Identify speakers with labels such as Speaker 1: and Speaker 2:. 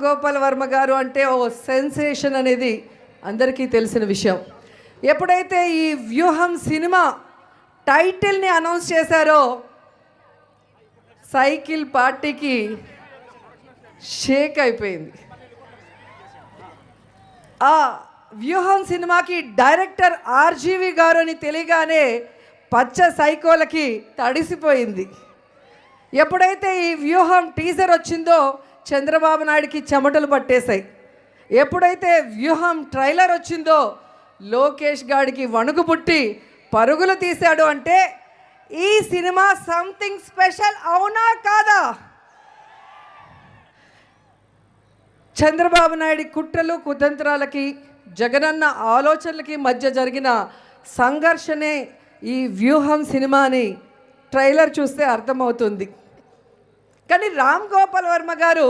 Speaker 1: గోపాల్ వర్మ గారు అంటే ఓ సెన్సేషన్ అనేది అందరికీ తెలిసిన విషయం. ఎప్పుడైతే ఈ వ్యూహం సినిమా టైటిల్ని అనౌన్స్ చేశారో సైకిల్ పార్టీకి షేక్ అయిపోయింది. ఆ వ్యూహం సినిమాకి డైరెక్టర్ ఆర్జీవి గారు అని తెలియగానే పచ్చ సైకోలకి తడిసిపోయింది. ఎప్పుడైతే ఈ వ్యూహం టీజర్ వచ్చిందో చంద్రబాబు నాయుడికి చెమటలు పట్టేశాయి. ఎప్పుడైతే వ్యూహం ట్రైలర్ వచ్చిందో లోకేష్ గాడికి వణుకు పుట్టి పరుగులు తీశాడు. అంటే ఈ సినిమా సంథింగ్ స్పెషల్ అవునా కాదా? చంద్రబాబు నాయుడి కుట్రలు కుతంత్రాలకి జగనన్న ఆలోచనలకి మధ్య జరిగిన సంఘర్షణే ఈ వ్యూహం సినిమాని ట్రైలర్ చూస్తే అర్థమవుతుంది. కానీ రామ్ గోపాల్ వర్మ గారు